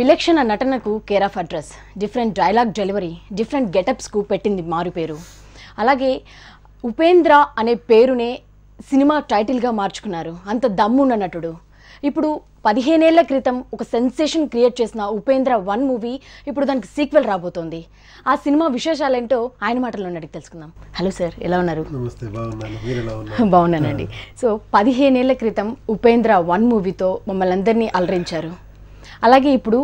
విలక్షణ నటనకు care of address, different dialogue delivery, different గెటప్స్కు పెట్టింది మారుపేరు. అలాగే ఉపేంద్ర అనే పేరునే సినిమా టైటిల్గా మార్చుకున్నారు. అంత దమ్మున్న నటుడు. ఇప్పుడు 15 ఏళ్ల క్రితం ఒక సెన్సేషన్ క్రియేట్ చేసిన ఉపేంద్ర 1 మూవీ ఇప్పుడు దానికి సీక్వెల్ రాబోతోంది. ఆ సినిమా విశేషాలేంటో ఆయన మాటల్లో అడిగి తెలుసుకుందాం. హలో సార్, ఎలా ఉన్నారు? నమస్తే, బాగున్నాను. మీరు ఎలా ఉన్నారు? బాగున్నానండి. సో 15 ఏళ్ల క్రితం ఉపేంద్ర 1 మూవీతో మమ్మల్ని అందరినీ అలరించారు. అలాగే ఇప్పుడు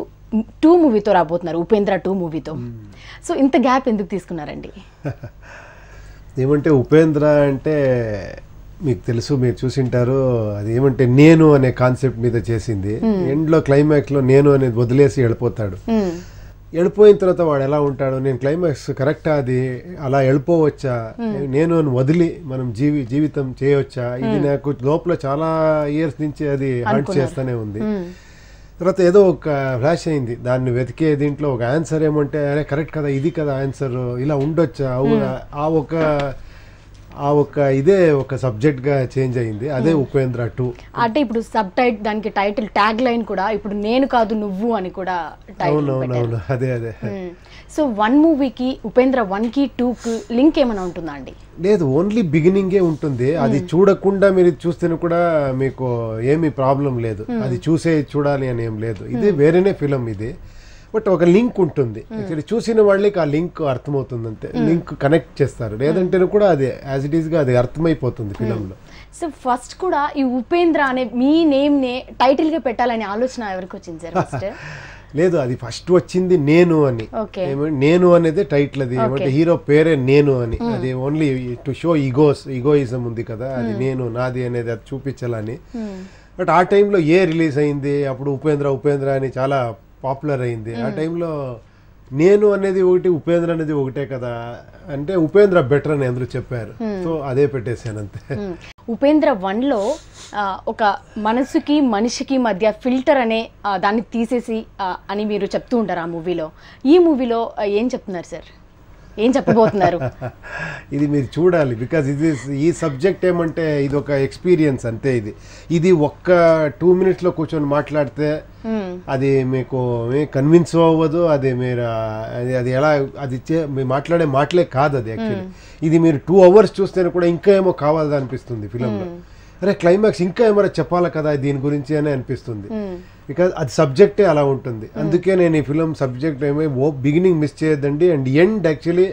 2 మూవీతో రాబోతున్నారు, ఉపేంద్ర 2 మూవీతో. సో ఇంత గ్యాప్ ఎందుకు తీసుకున్నారండి? ఏమంటే ఉపేంద్ర అంటే మీకు తెలుసు, మీరు చూసింటారు. అది ఏమంటే నేను అనే కాన్సెప్ట్ మీద చేసింది. ఎండ్లో క్లైమాక్స్లో నేను అనేది వదిలేసి వెళ్ళిపోతాడు. వెళ్ళిపోయిన తర్వాత వాడు ఎలా ఉంటాడు, నేను క్లైమాక్స్ కరెక్టా, అది అలా వెళ్ళిపోవచ్చా, నేను అని వదిలి మనం జీవితం చేయవచ్చా, ఇది నాకు లోపల చాలా ఇయర్స్ నుంచి అది హంట్ చేస్తూనే ఉంది. తర్వాత ఏదో ఒక ఫ్లాష్ అయింది, దాన్ని వెతికే దీంట్లో ఒక ఆన్సర్ ఏమంటే అరే కరెక్ట్ కదా, ఇది కదా ఆన్సర్, ఇలా ఉండొచ్చా, ఆ ఒక ఇదే ఒక సబ్జెక్ట్గా చేంజ్ అయింది. అదే ఉపేంద్ర 2. అంటే ఇప్పుడు సబ్ టైటిల్, దానికి టైటిల్ ట్యాగ్ లైన్ కూడా ఇప్పుడు నేను కాదు నువ్వు అని కూడా టైటిల్ పెట్టారు. అవునవును, అదే. సో 1 మూవీకి ఉపేంద్ర 1కి 2కి లింక్ ఏమైనా ఉంటుందా అండి? లేదు, ఓన్లీ బిగినింగే ఉంటుంది. అది చూడకుండా మీరు చూస్తేనే కూడా మీకు ఏమీ ప్రాబ్లం లేదు. అది చూడాలి అని ఏం లేదు. ఇది వేరేనే ఫిలం ఇది. బట్ ఒక లింక్ ఉంటుంది. యాక్చువల్లీ చూసిన వాళ్ళకి ఆ లింక్ అర్థమవుతుంది, అంతే. లింక్ కనెక్ట్ చేస్తారు, లేదంటే కూడా అది యాజ్ ఇట్ ఈస్గా అది అర్థమైపోతుంది ఫిలంలో. సో ఫస్ట్ కూడా ఈ ఉపేంద్ర అనే మీ నేమ్నే టైటిల్గా పెట్టాలనే ఆలోచన ఎవరికి వచ్చింది సార్ ఫస్ట్? లేదు, అది ఫస్ట్ వచ్చింది నేను అని. నేను అనేది టైటిల్. అది ఏమంటే హీరో పేరే నేను అని. అది ఓన్లీ టు షో ఈగోయిజం ఉంది కదా, అది నేను నాది అనేది అది చూపించాలని. బట్ ఆ టైంలో రిలీజ్ అయింది, అప్పుడు ఉపేంద్ర అని చాలా పాపులర్ అయింది. ఆ టైంలో నేను అనేది ఒకటి, ఉపేంద్ర అనేది ఒకటే కదా అంటే ఉపేంద్ర బెటర్ అని అందరూ చెప్పారు. సో అదే పెట్టేశాను, అంతే. ఉపేంద్ర 1లో ఒక మనసుకి మనిషికి మధ్య ఫిల్టర్ అనే దాన్ని తీసేసి అని మీరు చెప్తూ ఉంటారు ఆ మూవీలో. ఈ మూవీలో ఏం చెప్తున్నారు సార్, ఏం చెప్పబోతున్నారు? ఇది మీరు చూడాలి. బికాజ్ ఈ సబ్జెక్ట్ ఏమంటే ఇది ఒక ఎక్స్పీరియన్స్ అంతే. ఇది ఒక్క 2 మినిట్స్లో కూర్చొని మాట్లాడితే అది మీకు కన్విన్స్ అవ్వదు. అది మీరు అది ఎలా మీరు మాట్లాడే మాటలే కాదు అది. యాక్చువల్లీ ఇది మీరు 2 అవర్స్ చూస్తేనే కూడా ఇంకా ఏమో కావాలి అనిపిస్తుంది ఫిలంలో. అరే క్లైమాక్స్ ఇంకా ఏమైనా చెప్పాలి కదా దీని గురించి అని అనిపిస్తుంది. బికాజ్ అది సబ్జెక్టే అలా ఉంటుంది. అందుకే నేను ఈ ఫిలిం సబ్జెక్ట్ బిగినింగ్ మిస్ చేయొద్దండి, అండ్ ఎండ్ యాక్చువల్లీ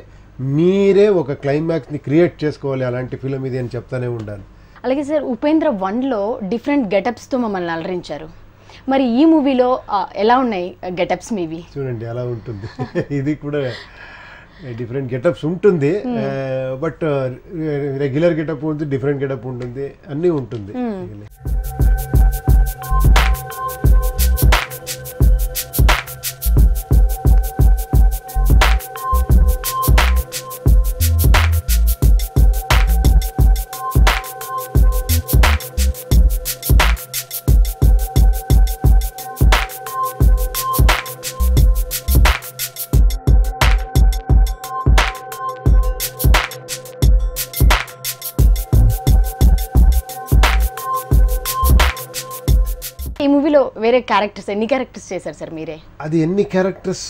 మీరే ఒక క్లైమాక్స్ని క్రియేట్ చేసుకోవాలి. అలాంటి ఫిలిం ఇది అని చెప్తానే ఉండాలి. అలాగే సార్, ఉపేంద్ర 1లో డిఫరెంట్ గెటప్స్తో మమ్మల్ని అలరించారు. మరి ఈ మూవీలో ఎలా ఉన్నాయి గెటప్స్ మీవి? చూడండి అలా ఉంటుంది. ఇది కూడా డిఫరెంట్ గెటప్స్ ఉంటుంది. బట్ రెగ్యులర్ గెటప్ ఉంటుంది, డిఫరెంట్ గెటప్ ఉంటుంది, అన్నీ ఉంటుంది. ఈ మూవీలో వేరే క్యారెక్టర్స్ ఎన్ని క్యారెక్టర్స్ చేశారు సార్ మీరే? అది ఎన్ని క్యారెక్టర్స్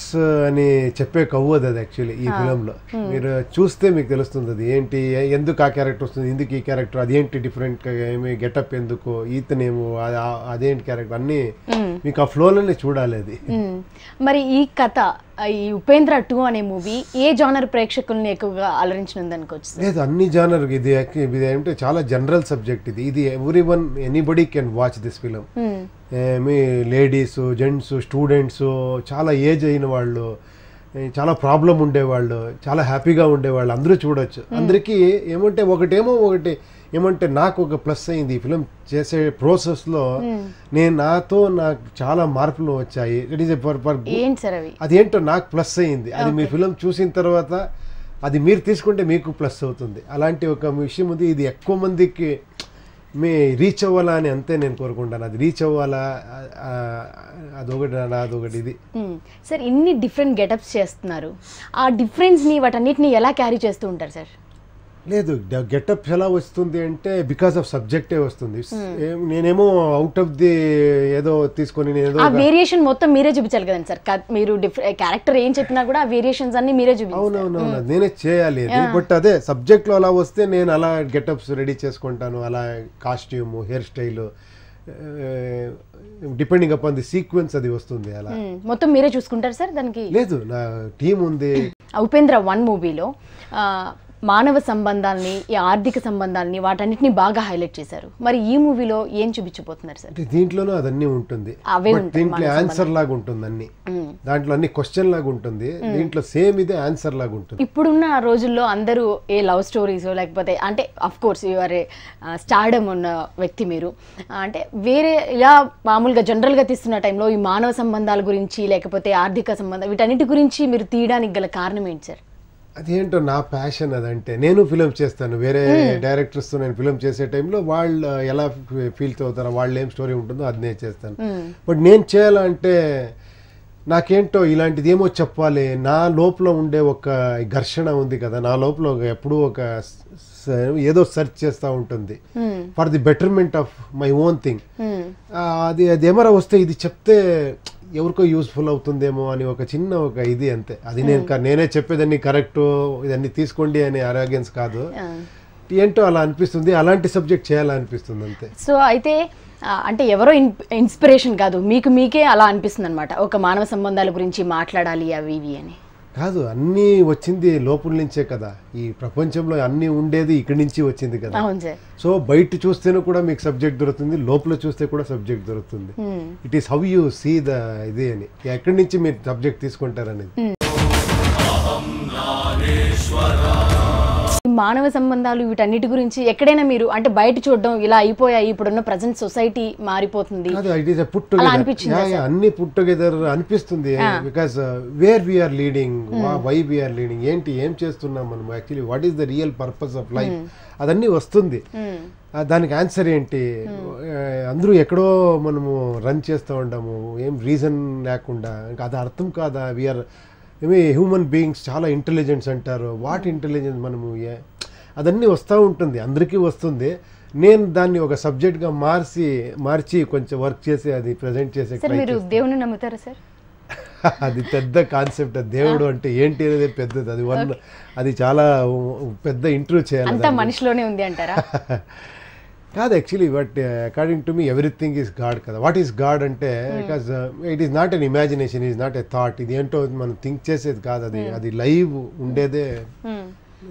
అని చెప్పే కవ్వదు అది. యాక్చువల్లీ ఈ ఫిలంలో మీరు చూస్తే మీకు తెలుస్తుంది అది ఏంటి, ఎందుకు ఆ క్యారెక్టర్ వస్తుంది, ఎందుకు ఈ క్యారెక్టర్, అదేంటి డిఫరెంట్ ఏమి గెటప్, ఎందుకు ఈతనేమో అదేంటి క్యారెక్టర్, అన్నీ మీకు ఆ ఫ్లోలోనే చూడాలి అది. మరి ఈ కథ, ఈ ఉపేంద్ర 2 అనే మూవీ ఏ జానర్ ప్రేక్షకుల్ని ఎక్కువగా అలరించినది అనుకోవచ్చు? లేదు, అన్ని జానర్. ఇది అంటే చాలా జనరల్ సబ్జెక్ట్. ఇది anybody can watch this film. Me ladies, gents, students, చాలా ఏజ్ అయిన వాళ్ళు, చాలా ప్రాబ్లం ఉండేవాళ్ళు, చాలా హ్యాపీగా ఉండేవాళ్ళు అందరూ చూడొచ్చు. అందరికీ ఒకటి ఏమంటే నాకు ఒక ప్లస్ అయింది ఈ ఫిలిం చేసే ప్రాసెస్లో. నాకు చాలా మార్పులు వచ్చాయి. అదేంటో నాకు ప్లస్ అయింది. అది మీ ఫిలిం చూసిన తర్వాత అది మీరు తీసుకుంటే మీకు ప్లస్ అవుతుంది. అలాంటి ఒక విషయం ఉంది. ఇది ఎక్కువ మందికి రీచ్ అవ్వాలా అని అంతే నేను కోరుకుంటాను. అది రీచ్ అవ్వాలా, అదొకటి ఇది. సార్, ఇన్ని డిఫరెంట్ గెటప్స్ చేస్తున్నారు, ఆ డిఫరెన్స్ని వాటన్నిటిని ఎలా క్యారీ చేస్తూ ఉంటారు సార్? లేదు, గెటప్ ఎలా వస్తుంది అంటే బికాస్ ఆఫ్ సబ్జెక్టే వస్తుంది. నేనేమో అవుట్ ఆఫ్ ది ఏదో తీసుకొని ఆ వేరియేషన్ మొత్తం మీరే చూపించాలి కదండి సార్. మీరు క్యారెక్టర్ ఏం చెప్పినా కూడా ఆ వేరియేషన్స్ అన్ని మీరే చూపించాలి. అవునవునవును, నేనే చేయాలి అది. బట్ అదే సబ్జెక్ట్ లో అలా వస్తే నేను అలా గెటప్స్ రెడీ చేసుకుంటాను, అలా costume, hair style, depending upon the sequence అది వస్తుంది. అలా మొత్తం మీరే చూసుకుంటారు సార్ దానికి? లేదు, నా టీం ఉంది. ఉపేంద్ర 1 మూవీలో మానవ సంబంధాలని, ఈ ఆర్థిక సంబంధాలని, వాటన్నిటిని బాగా హైలైట్ చేశారు. మరి ఈ మూవీలో ఏం చూపించబోతున్నారు సార్? దీంట్లోనూ అదన్నీ ఉంటుంది, దీంట్లో ఆన్సర్ లాగా ఉంటుంది అన్ని. దాంట్లో అన్ని క్వశ్చన్ లాగా ఉంటుంది, దీంట్లో సేమ్ ఇదే ఆన్సర్ లాగా ఉంటుంది. ఇప్పుడున్న రోజుల్లో అందరూ ఏ లవ్ స్టోరీస్ లేకపోతే, అంటే అఫ్ కోర్స్ యువర్ స్టార్డమ్ ఉన్న వ్యక్తి మీరు, అంటే వేరే ఇలా మామూలుగా జనరల్గా తీస్తున్న టైంలో ఈ మానవ సంబంధాల గురించి లేకపోతే ఆర్థిక సంబంధం వీటన్నిటి గురించి మీరు తీయడానికి గల కారణం ఏంటి సార్? అదేంటో నా ప్యాషన్ అదంటే. నేను ఫిలిం చేస్తాను, వేరే డైరెక్టర్స్తో నేను ఫిలిం చేసే టైంలో వాళ్ళు ఎలా ఫీల్ అవుతారో, వాళ్ళు ఏం స్టోరీ ఉంటుందో అది నేను చేస్తాను. బట్ నేను చేయాలంటే నాకేంటో ఇలాంటిది ఏమో చెప్పాలి, నా లోపల ఉండే ఒక ఘర్షణ ఉంది కదా, నా లోపల ఎప్పుడూ ఒక ఏదో సెర్చ్ చేస్తూ ఉంటుంది for the betterment of my own thing. అది ఏమరా వస్తే ఇది చెప్తే ఎవరికో యూస్ఫుల్ అవుతుందేమో అని ఒక చిన్న ఒక ఇది అంతే. అది నేనే చెప్పేదాన్ని కరెక్ట్, ఇదన్నీ తీసుకోండి అనే అరాగెన్స్ కాదు, ఏంటో అలా అనిపిస్తుంది, అలాంటి సబ్జెక్ట్ చేయాలనిపిస్తుంది అంతే. సో అయితే అంటే ఎవరో ఇన్స్పిరేషన్ కాదు, మీకు మీకే అలా అనిపిస్తుంది అనమాట, ఒక మానవ సంబంధాల గురించి మాట్లాడాలి అవి ఇవి అని కాదు. అన్నీ వచ్చింది లోపల నుంచే కదా, ఈ ప్రపంచంలో అన్నీ ఉండేది ఇక్కడి నుంచి వచ్చింది కదా. సో బయట చూస్తేనే కూడా మీకు సబ్జెక్ట్ దొరుకుతుంది, లోపల చూస్తే కూడా సబ్జెక్ట్ దొరుకుతుంది. It is how you see the ఇది అని, ఎక్కడి నుంచి మీరు సబ్జెక్ట్ తీసుకుంటారనేది. మానవ సంబంధాలు వీటన్నిటి గురించి ఎక్కడైనా మీరు అంటే బయట చూడడం ఇలా అయిపోయాయి, ఇప్పుడున్న ప్రజెంట్ సొసైటీ మారిపోతుంది అన్ని పుట్ టుగెదర్ అనిపిస్తుంది. Because where we are leading, why we are leading, ఏంటి ఏం చేస్తున్నాం మనం, actually what is the real purpose of life, అదన్నీ వస్తుంది. దానికి ఆన్సర్ ఏంటి, అందరూ ఎక్కడో మనము రన్ చేస్తూ ఉంటాము ఏం రీజన్ లేకుండా, ఇంకా అది అర్థం కాదా. వీఆర్ హ్యూమన్ బీయింగ్స్ చాలా ఇంటెలిజెన్స్ అంటారు, వాట్ ఇంటెలిజెన్స్ మనము, అదన్నీ వస్తూ ఉంటుంది, అందరికీ వస్తుంది. నేను దాన్ని ఒక సబ్జెక్ట్గా మార్చి కొంచెం వర్క్ చేసి అది ప్రజెంట్ చేసే. దేవుని నమ్ముతారా సార్? అది పెద్ద కాన్సెప్ట్, దేవుడు అంటే ఏంటి అనేది పెద్దది, అది చాలా పెద్ద ఇంటర్వ్యూ చేయాలి, మనిషిలోనే ఉంది అంటారా? కాదు, actually but according to me everything is God కదా. వాట్ ఈస్ గాడ్ అంటే, because it is not an imagination, is not a thought, ఇది ఏంటో మనం థింక్ చేసేది కాదు, అది లైవ్ ఉండేదే.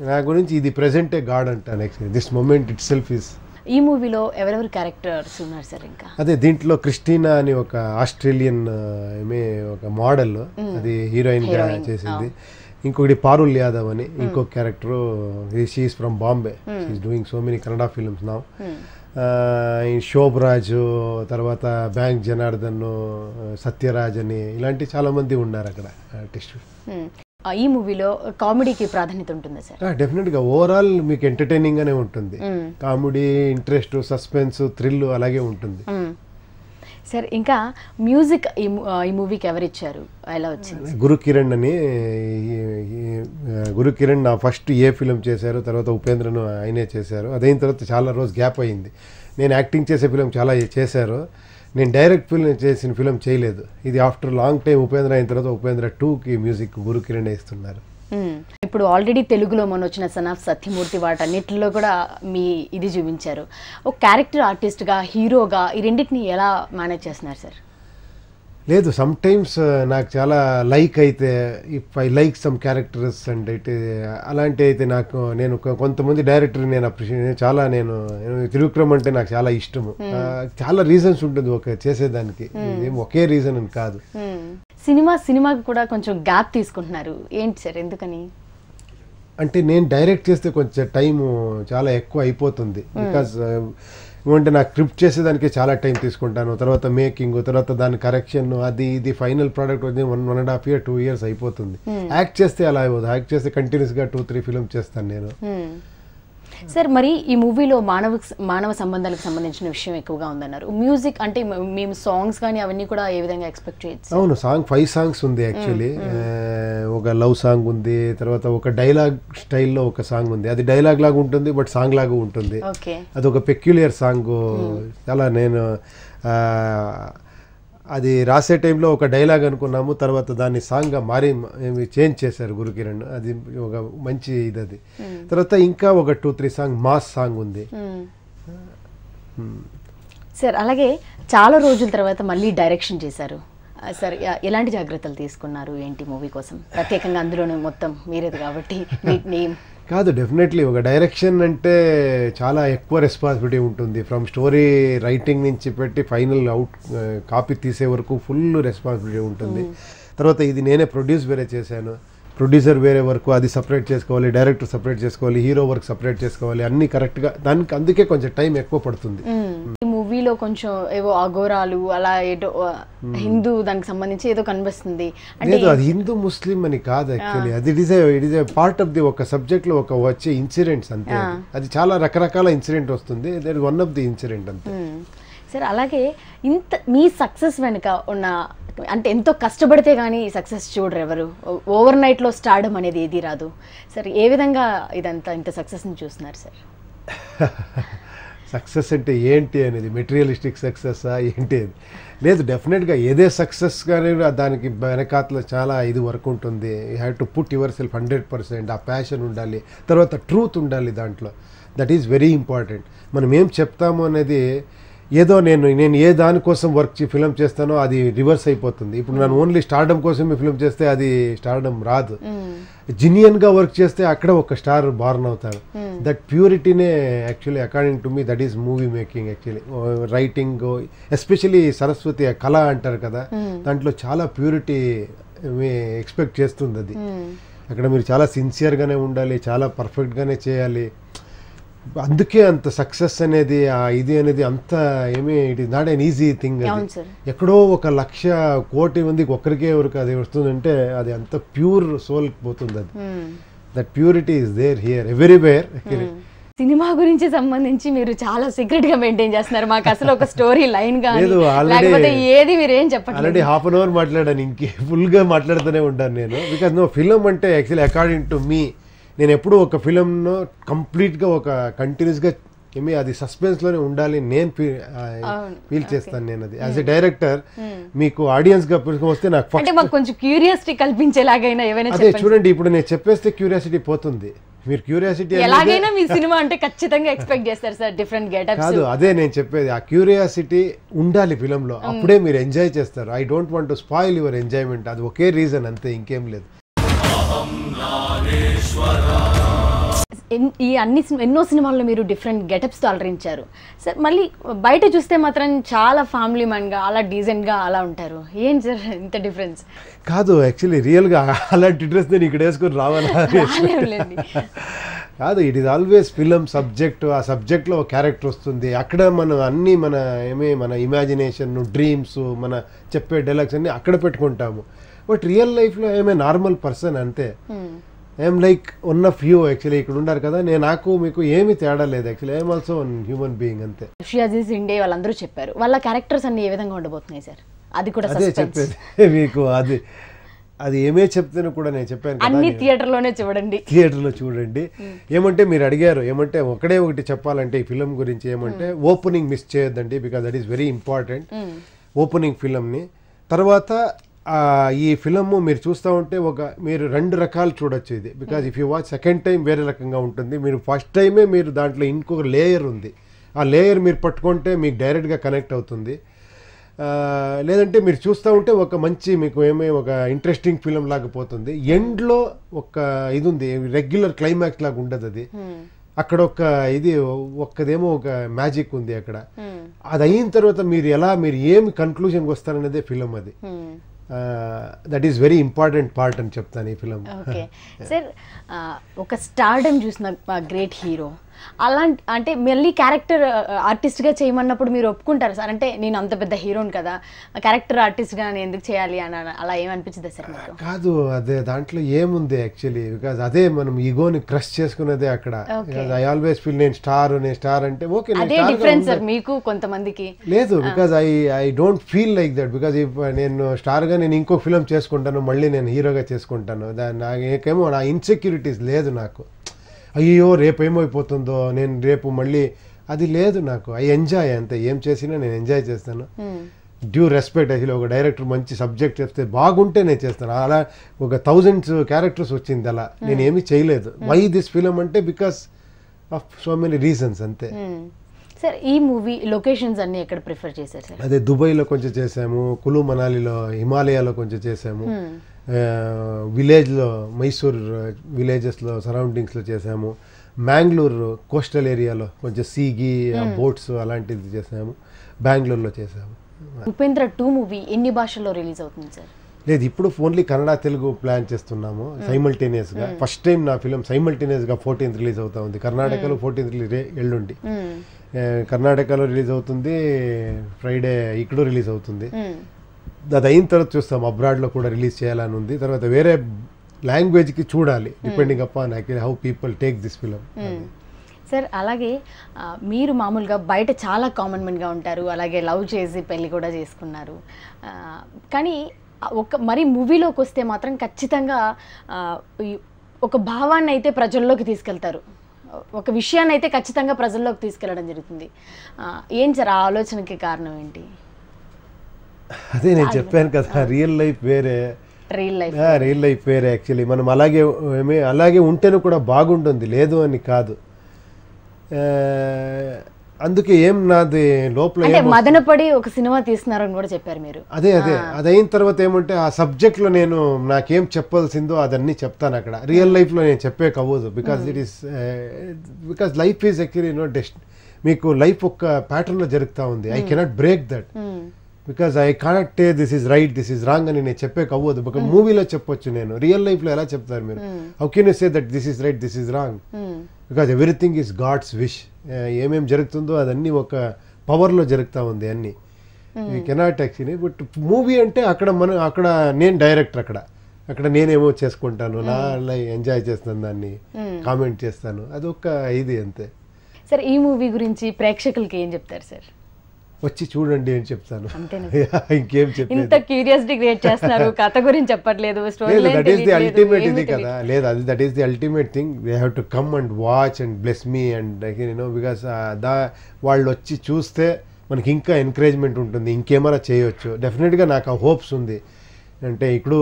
నా గురించి ఇది ప్రెజెంటే గాడ్ అంటాను. Actually this moment itself is. ఈ మూవీలో ఎవరెవరు క్యారెక్టర్స్ ఉన్నారు సార్? ఇంకా అదే దీంట్లో క్రిస్టినా అని ఒక ఆస్ట్రేలియన్ ఒక మోడల్, అది హీరోయిన్ గా చేసింది. ఇంకొకటి పారుల్ యాదవ్ అని ఇంకొక character, she is from Bombay, she is doing so many Kannada films now. Shobharaju, తర్వాత బ్యాంక్ జనార్దన్, సత్యరాజ్ అని ఇలాంటి చాలా మంది ఉన్నారు అక్కడ ఆర్టిస్టులు. ఈ మూవీలో కామెడీకి ప్రాధాన్యత ఉంటుంది సార్? డెఫినెట్గా ఓవరాల్ మీకు ఎంటర్టైనింగ్ గానే ఉంటుంది, కామెడీ, ఇంట్రెస్ట్, సస్పెన్స్, థ్రిల్ అలాగే ఉంటుంది సార్. ఇంకా మ్యూజిక్ ఈ మూవీకి ఎవరు ఇచ్చారు, ఎలా వచ్చింది? గురు కిరణ్ అని. గురు కిరణ్ నా ఫస్ట్ ఏ ఫిలిం చేశారు, తర్వాత ఉపేంద్రను ఆయనే చేశారు. అదైన తర్వాత చాలా రోజు గ్యాప్ అయింది. నేను యాక్టింగ్ చేసే ఫిలిం చాలా చేశారు, నేను డైరెక్ట్ ఫిల్మ్ చేసిన ఫిలిం చేయలేదు. ఇది ఆఫ్టర్ లాంగ్ టైం ఉపేంద్ర అయిన తర్వాత ఉపేంద్ర 2కి మ్యూజిక్ గురు కిరణ్ ఇస్తున్నారు. ఇప్పుడు ఆల్రెడీ తెలుగులో మొన్న వచ్చిన సన్ ఆఫ్ సత్యమూర్తి వాటన్నిటిలో కూడా మీ ఇది చూపించారు. ఒక క్యారెక్టర్ ఆర్టిస్ట్గా, హీరోగా ఈ రెండింటిని ఎలా మేనేజ్ చేస్తున్నారు సార్? లేదు, సమ్ టైమ్స్ నాకు చాలా లైక్ అయితే, if I like some characters and అయితే అలాంటి అయితే నాకు, నేను కొంతమంది డైరెక్టర్ నేను అప్రిషియేట్ చాలా, నేను త్రివిక్రమ్ అంటే నాకు చాలా ఇష్టము. చాలా రీజన్స్ ఉంటుంది ఒక చేసేదానికి, ఏం ఒకే రీజన్ అని కాదు. సినిమాకి కూడా కొంచెం గ్యాప్ తీసుకుంటున్నారు, ఏంటి సార్, ఎందుకని? అంటే నేను డైరెక్ట్ చేస్తే కొంచెం టైము చాలా ఎక్కువ అయిపోతుంది. బికాజ్ ఏమంటే నాకు స్క్రిప్ట్ చేసేదానికి చాలా టైం తీసుకుంటాను, తర్వాత మేకింగ్, తర్వాత దాని కరెక్షన్, అది ఇది ఫైనల్ ప్రోడక్ట్ వచ్చి 1.5 years 2 years అయిపోతుంది. యాక్ట్ చేస్తే అలా అయిపోతుంది, యాక్ట్ చేస్తే కంటిన్యూస్గా 2-3 ఫిల్మ్ చేస్తాను నేను. సార్ మరి ఈ మూవీలో మానవ సంబంధాలకు సంబంధించిన విషయం ఎక్కువగా ఉందన్నారు. మ్యూజిక్ అంటే మేము సాంగ్స్ కానీ అవన్నీ కూడా ఏ విధంగా ఎక్స్పెక్ట్ చేయొచ్చు? అవును, 5 సాంగ్స్ ఉంది యాక్చువల్లీ. ఒక లవ్ సాంగ్ ఉంది, తర్వాత ఒక డైలాగ్ స్టైల్లో ఒక సాంగ్ ఉంది. అది డైలాగ్ లాగా ఉంటుంది బట్ సాంగ్ లాగా ఉంటుంది. అది ఒక పెక్యులియర్ సాంగ్. చాలా నేను అది రాసే టైంలో ఒక డైలాగ్ అనుకున్నాము, తర్వాత దాన్ని సాంగ్గా మారి చేంజ్ చేశారు గురుకిరణ్. అది ఒక మంచి ఇది. అది తర్వాత ఇంకా ఒక 2-3 సాంగ్ మాస్ సాంగ్ ఉంది. సార్ అలాగే చాలా రోజుల తర్వాత మళ్ళీ డైరెక్షన్ చేశారు సార్. ఎలాంటి జాగ్రత్తలు తీసుకున్నారు ఏంటి మూవీ కోసం? ప్రత్యేకంగా అందులోనే మొత్తం మీరేది కాబట్టి నేమ్ కాదు, డెఫినెట్లీ ఒక డైరెక్షన్ అంటే చాలా ఎక్కువ రెస్పాన్సిబిలిటీ ఉంటుంది. ఫ్రమ్ స్టోరీ రైటింగ్ నుంచి పెట్టి ఫైనల్ అవుట్ కాపీ తీసే వరకు ఫుల్ రెస్పాన్సిబిలిటీ ఉంటుంది. తర్వాత ఇది నేనే ప్రొడ్యూస్ వేరే చేశాను, ప్రొడ్యూసర్ వేరే వర్క్ అది సపరేట్ చేసుకోవాలి, డైరెక్టర్ సపరేట్ చేసుకోవాలి, హీరో వర్క్ సపరేట్ చేసుకోవాలి, అన్నీ కరెక్ట్గా. దానికి అందుకే కొంచెం టైం ఎక్కువ పడుతుంది. ఈ మూవీలో కొంచెం ఏవో అఘోరాలు అలా ఏదో హిందూ దానికి సంబంధించి ఏదో కనిపిస్తుంది. లేదు, అది హిందూ ముస్లిం అని కాదు యాక్చువల్లీ. అది it is a part of the ఒక సబ్జెక్ట్ లో ఒక వచ్చే ఇన్సిడెంట్స్ అంతే. అది చాలా రకరకాల ఇన్సిడెంట్ వస్తుంది, that is one of the incident అంతే. సార్ అలాగే ఇంత మీ సక్సెస్ వెనుక ఉన్న అంటే ఎంతో కష్టపడితే కానీ సక్సెస్ చూడరు ఎవరు. ఓవర్ నైట్లో స్టార్డమ్ అనేది ఏది రాదు సార్. ఏ విధంగా ఇదంతా ఇంత సక్సెస్ని చూస్తున్నారు సార్? సక్సెస్ అంటే ఏంటి అనేది, మెటీరియలిస్టిక్ సక్సెస్ ఏంటి అది లేదు. డెఫినెట్గా ఏదే సక్సెస్ కానీ దానికి వెనకాతలో చాలా ఇది వర్క్ ఉంటుంది. You have to put your self 100%. ఆ ప్యాషన్ ఉండాలి, తర్వాత ట్రూత్ ఉండాలి దాంట్లో. That is very important. మనం ఏం చెప్తాము అనేది ఏదో నేను ఏ దానికోసం ఫిలిం చేస్తానో అది రివర్స్ అయిపోతుంది. ఇప్పుడు నేను ఓన్లీ స్టార్డమ్ కోసం ఫిలిం చేస్తే అది స్టార్డమ్ రాదు. జినియన్గా వర్క్ చేస్తే అక్కడ ఒక స్టార్ బార్న్ అవుతారు. దట్ ప్యూరిటీనే actually according to me that is movie making actually. Writing especially Saraswati కళ అంటారు కదా, దాంట్లో చాలా ప్యూరిటీ ఎక్స్పెక్ట్ చేస్తుంది. అది అక్కడ మీరు చాలా సిన్సియర్గానే ఉండాలి, చాలా పర్ఫెక్ట్గానే చేయాలి. అందుకే అంత సక్సెస్ అనేది ఇది అనేది అంత it is not an easy thing. ఎక్కడో 1,00,000 కోటి మందికి ఒక్కరికే ఎవరికి అది వస్తుందంటే అది అంత ప్యూర్ సోల్ పోతుంది. అది that purity is there here everywhere. Cinema గురించి సంబంధించి మీరు చాలా సీక్రెట్ గా మెయింటైన్ చేస్తున్నారు. మాకు అసలు ఒక స్టోరీ లైన్ గానీ లేకపోతే ఏది మీరు ఏం చెప్పండి. ఆల్రెడీ హాఫ్ అన్ అవర్ మాట్లాడాను, ఇంకే ఫుల్ గా మాట్లాడుతూనే ఉంటాను నేను. బికాజ్ నో ఫిలిం అంటే యాక్చువల్లీ అకార్డింగ్ టు మీ, నేను ఎప్పుడు ఒక ఫిలింను కంప్లీట్గా ఒక కంటిన్యూస్గా అది సస్పెన్స్లోనే ఉండాలి నేను ఫీల్ చేస్తాను. నేను అది యాజ్ ఎ డైరెక్టర్ మీకు ఆడియన్స్గా వస్తే నాకు కొంచెం క్యూరియాసిటీ కల్పించేలాగైనా ఏమైనా అదే చూడండి. ఇప్పుడు నేను చెప్పేస్తే క్యూరియాసిటీ పోతుంది. మీరు క్యూరియాసిటీ ఎలాగైనా మీ సినిమా అంటే ఖచ్చితంగా ఎక్స్పెక్ట్ చేస్తారు సార్, డిఫరెంట్ గెటప్స్. కాదు, అదే నేను చెప్పేది, ఆ క్యూరియాసిటీ ఉండాలి ఫిలింలో, అప్పుడే మీరు ఎంజాయ్ చేస్తారు. I don't want to spoil your enjoyment. అది ఒకే రీజన్ అంతే, ఇంకేం లేదు. ఈ ఎన్నో సినిమాల్లో మీరు డిఫరెంట్ గెటప్స్తో అలరించారు సార్. మళ్ళీ బయట చూస్తే మాత్రం చాలా ఫ్యామిలీ మ్యాన్గా అలా డీసెంట్గా అలా ఉంటారు. ఏం సార్ ఇంత డిఫరెన్స్? కాదు, యాక్చువల్లీ రియల్గా అలాంటి డ్రెస్ నేను ఇక్కడ వేసుకొని రావాలా కాదు. It is always film subject. ఆ సబ్జెక్ట్లో ఒక క్యారెక్టర్ వస్తుంది, అక్కడ మనం అన్నీ మన ఇమాజినేషన్, డ్రీమ్స్, మన చెప్పే డైలాగ్స్ అన్నీ అక్కడ పెట్టుకుంటాము. బట్ రియల్ లైఫ్లో నార్మల్ పర్సన్ అంతే. I'm like one of you actually. ఇక్కడ ఉన్నారు కదా, నాకు మీకు ఏమీ తేడా లేదు actually. I'm also one human being అంతే. షియాజీస్ ఇండే వాళ్ళందరూ చెప్పారు, వాళ్ళ క్యారెక్టర్స్ అన్ని ఏ విధంగా ఉండబోతున్నాయి సార్? అది కూడా అదే చెప్పేది మీకు. అది ఏమే చెప్తాను కూడా నేను చెప్పాను కదా, అన్ని థియేటర్లోనే చూడండి, థియేటర్లో చూడండి. ఏమంటే మీరు అడిగారు, ఏమంటే ఒకటి చెప్పాలంటే ఈ ఫిలిం గురించి ఏమంటే ఓపెనింగ్ మిస్ చేయొద్దండి, because that is very important. Opening ఫిలింని తర్వాత ఈ ఫిలము మీరు చూస్తూ ఉంటే మీరు 2 రకాలు చూడొచ్చు ఇది. Because if you watch second time వేరే రకంగా ఉంటుంది. మీరు ఫస్ట్ టైమే మీరు దాంట్లో ఇంకొక లేయర్ ఉంది, ఆ లేయర్ మీరు పట్టుకుంటే మీకు డైరెక్ట్గా కనెక్ట్ అవుతుంది. లేదంటే మీరు చూస్తూ ఉంటే ఒక మంచి మీకు ఒక ఇంట్రెస్టింగ్ ఫిలిం లాగా పోతుంది. ఎండ్లో ఇది ఉంది, రెగ్యులర్ క్లైమాక్స్ లాగా ఉండదు అది. అక్కడ ఒక్కదేమో ఒక మ్యాజిక్ ఉంది అక్కడ. అది అయిన తర్వాత మీరు ఏమి కన్క్లూజన్కి వస్తారనేదే ఫిలిం అది. That is very important part అని చెప్తాను ఈ ఫిలిం. ఓకే సార్, ఒక స్టార్డమ్ చూసిన గ్రేట్ హీరో అలాంటి అంటే మళ్ళీ క్యారెక్టర్ ఆర్టిస్ట్గా చేయమన్నప్పుడు మీరు ఒప్పుకుంటారు సార్? అంటే నేను అంత పెద్ద హీరోని కదా, క్యారెక్టర్ ఆర్టిస్ట్గా నేను ఎందుకు చేయాలి అని అలా ఏమనిపించింది సార్ మీకు? కాదు, అదే దాంట్లో ఏముంది యాక్చువల్లీ, బికాజ్ అదే మనం ఈగోని క్రష్ చేసుకునేదే అక్కడ. ఐ ఆల్వేస్ ఫీల్ నేను స్టార్ అంటే ఓకే, అదే డిఫరెన్స్ సార్ మీకు కొంతమందికి. లేదు, because I don't feel like that. Because నేను స్టార్గా నేను ఇంకో ఫిలిం చేసుకుంటాను, మళ్ళీ నేను హీరోగా చేసుకుంటాను, నాకేమో నా ఇన్సెక్యూరిటీస్ లేదు నాకు. అయ్యో రేపు ఏమైపోతుందో, నేను రేపు మళ్ళీ అది లేదు నాకు. ఐ ఎంజాయ్ అంతే, ఏం చేసినా నేను ఎంజాయ్ చేస్తాను. Due respect. యాక్చువల్లీ ఒక డైరెక్టర్ మంచి సబ్జెక్ట్ చెప్తే బాగుంటే నేను చేస్తాను. అలా ఒక 1000 క్యారెక్టర్స్ వచ్చింది, అలా నేను ఏమీ చేయలేదు. వై దిస్ ఫిలిం అంటే because of so many reasons అంతే. సార్ ఈ మూవీ లొకేషన్స్ అన్ని ఎక్కడ ప్రిఫర్ చేశారు సార్? అదే దుబాయ్లో కొంచెం చేసాము, కులు మనాలిలో, హిమాలయాలో కొంచెం చేసాము, విలేజ్లో మైసూర్ విలేజెస్లో సరౌండింగ్స్లో చేసాము, మ్యాంగ్లూరు కోస్టల్ ఏరియాలో కొంచెం సీగి బోట్స్ అలాంటిది చేసాము, బెంగళూరులో చేసాము. ఉపేంద్ర 2 మూవీ ఎన్ని భాషల్లో రిలీజ్ అవుతుంది సార్? లేదు, ఇప్పుడు ఓన్లీ కన్నడ తెలుగు ప్లాన్ చేస్తున్నాము సైమల్టేనియస్గా. ఫస్ట్ టైం నా ఫిలిం సైమల్టేనియస్గా 14th రిలీజ్ అవుతా ఉంది. కర్ణాటకలో 14th రిలీజ్ ఎల్లుండి, కర్ణాటకలో రిలీజ్ అవుతుంది, ఫ్రైడే ఇక్కడ రిలీజ్ అవుతుంది. అది అయిన తర్వాత చూస్తాం, అబ్రాడ్లో కూడా రిలీజ్ చేయాలని ఉంది. తర్వాత వేరే లాంగ్వేజ్కి చూడాలి, depending upon how people take this film. Sir అలాగే మీరు మామూలుగా బయట చాలా కామన్ మెన్గా ఉంటారు, అలాగే లవ్ చేసి పెళ్ళి కూడా చేసుకున్నారు. కానీ మరి మూవీలోకి వస్తే మాత్రం ఖచ్చితంగా ఒక భావాన్ని అయితే ప్రజల్లోకి తీసుకెళ్తారు, ఒక విషయాన్ని అయితే ఖచ్చితంగా ప్రజల్లోకి తీసుకెళ్ళడం జరుగుతుంది. ఏం సార్ ఆ ఆలోచనకి కారణం ఏంటి? అదే నేను చెప్పాను కదా, రియల్ లైఫ్ వేరే, రియల్ లైఫ్ వేరే. యాక్చువల్లీ మనం అలాగే ఉంటేనే కూడా బాగుంటుంది, లేదు అని కాదు. అందుకే ఏం నాది లోపల మదనపడి ఒక సినిమా తీస్తున్నారని కూడా చెప్పారు మీరు. అదే అయిన తర్వాత ఏమంటే ఆ సబ్జెక్ట్లో నేను నాకేం చెప్పాల్సిందో అదన్నీ చెప్తాను అక్కడ. రియల్ లైఫ్లో నేను చెప్పే కవ్వదు, బికాస్ లైఫ్ ఈజ్ యాక్చువల్లీ మీకు లైఫ్ ఒక ప్యాటర్న్లో జరుగుతూ ఉంది. I cannot break that, because I cannot say this is right, this is wrong అని నేను చెప్పే కవ్వదు. బికాజ్ మూవీలో చెప్పొచ్చు, నేను రియల్ లైఫ్లో ఎలా చెప్తారు మీరు? How can you say that this is right, this is wrong? Because everything is God's wish. ఏమేమి జరుగుతుందో అదన్నీ ఒక పవర్లో జరుగుతూ ఉంది అన్నీ. You cannot actually. But movie అంటే అక్కడ నేను డైరెక్టర్, అక్కడ నేనేమో చేసుకుంటాను, నా ఎంజాయ్ చేస్తాను, దాన్ని కామెంట్ చేస్తాను, అదొక ఇది అంతే. సార్ ఈ మూవీ గురించి ప్రేక్షకులకి ఏం చెప్తారు సార్? వచ్చి చూడండి అని చెప్తాను, ఇంకేం చెప్పలేదు. ఇంత క్యూరియాసిటీ క్రియేట్ చేస్తున్నారు, కథ గురించి చెప్పట్లేదు, దట్ ఈస్ ది అల్టిమేట్ ఇది కదా. లేదు, that is the ultimate thing. They have to come and watch and bless me and because వాళ్ళు వచ్చి చూస్తే మనకి ఇంకా ఎంకరేజ్మెంట్ ఉంటుంది, ఇంకేమైనా చేయొచ్చు. డెఫినెట్గా నాకు ఆ హోప్స్ ఉంది. అంటే ఇప్పుడు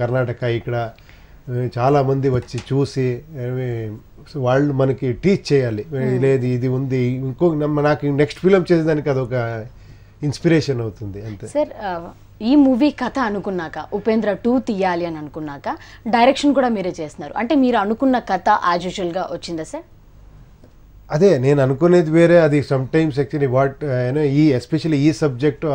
కర్ణాటక ఇక్కడ చాలామంది వచ్చి చూసి వాళ్ళు మనకి టీచ్ చేయాలి, లేదు ఇది ఉంది, నాకు నెక్స్ట్ ఫిలిం చేసేదానికి అదొక ఇన్స్పిరేషన్ అవుతుంది అంతే. సార్ ఈ మూవీ కథ అనుకున్నాక, ఉపేంద్ర 2 తీయాలి అని అనుకున్నాక డైరెక్షన్ కూడా మీరే చేస్తున్నారు, అంటే మీరు అనుకున్న కథ యాజ్ యూజువల్గా వచ్చిందా సార్? అదే నేను అనుకునేది వేరే, అది సమ్ టైమ్స్ యాక్చువల్లీ ఎస్పెషల్లీ ఈ సబ్జెక్టు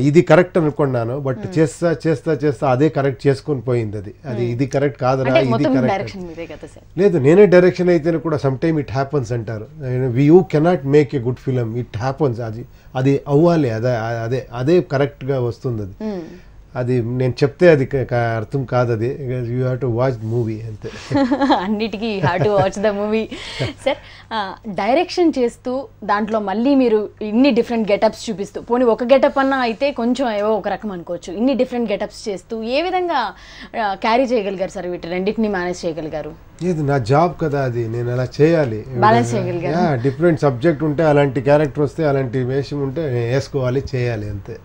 ఇది కరెక్ట్ అనుకున్నాను, బట్ చేస్తా అదే కరెక్ట్ చేసుకొని పోయింది. అది ఇది కరెక్ట్ కాదురా, ఇది కరెక్ట్ లేదు. నేనే డైరెక్షన్ అయితేనే కూడా సమ్ టైమ్ ఇట్ హ్యాపన్స్ అంటారు. You cannot make a good film, it happens. అది అవ్వాలి, అదే కరెక్ట్గా వస్తుంది. అది నేను చెప్తే అది అర్థం కాదు, అది you have to watch movie అంతే. అన్నిటికీ you have to watch the movie. Sir direction చేస్తూ దాంట్లో మళ్ళీ మీరు ఇన్ని డిఫరెంట్ గెటప్స్ చూపిస్తూ, పోనీ ఒక గెటప్ అన్నా అయితే కొంచెం ఏవో ఒక రకం అనుకోవచ్చు, ఇన్ని డిఫరెంట్ గెటప్స్ చేస్తూ ఏ విధంగా క్యారీ చేయగలిగారు సార్? వీటి రెండింటిని మేనేజ్ చేయగలిగారు? ఇది నా జాబ్ కదా, అది నేను అలా చేయాలి, బ్యాలెన్స్ చేయగలిగారు. డిఫరెంట్ సబ్జెక్ట్ ఉంటే, అలాంటి క్యారెక్టర్ వస్తే, అలాంటి వేషం ఉంటే వేసుకోవాలి, చేయాలి అంతే.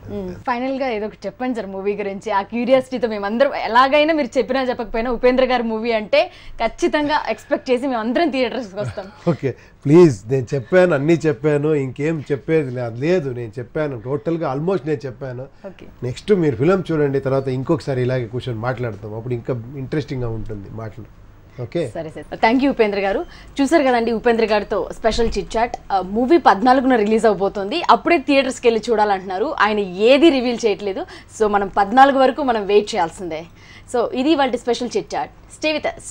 ఫైనల్ గా ఏదో ఒకటి చెప్పండి సార్ మూవీ గురించి. ఆ క్యూరియాసిటీతో మేమందరం, ఎలాగైనా మీరు చెప్పినా చెప్పకపోయినా ఉపేంద్ర గారి మూవీ అంటే ఖచ్చితంగా ఎక్స్పెక్ట్ చేసి మేమందరం థియేటర్స్కి వస్తాం. ఓకే ప్లీజ్, నేను చెప్పాను, అన్నీ చెప్పాను, ఇంకేం చెప్పేది లేదు. నేను చెప్పాను టోటల్గా, ఆల్మోస్ట్ నేను చెప్పాను. నెక్స్ట్ మీరు ఫిలిం చూడండి, తర్వాత ఇంకొకసారి ఇలాగే కూర్చొని మాట్లాడతాం, అప్పుడు ఇంకా ఇంట్రెస్టింగ్గా ఉంటుంది మాట్లాడు. ఓకే, సరే సార్, థ్యాంక్ యూ ఉపేంద్ర గారు. చూసారు కదండి ఉపేంద్ర గారితో స్పెషల్ చిట్ చాట్. మూవీ 14న రిలీజ్ అవబోతుంది, అప్పుడే థియేటర్స్కి వెళ్ళి చూడాలంటున్నారు. ఆయన ఏది రివీల్ చేయట్లేదు, సో మనం 14 వరకు మనం వెయిట్ చేయాల్సిందే. సో ఇది వాళ్ళ special chit chat. Stay with us.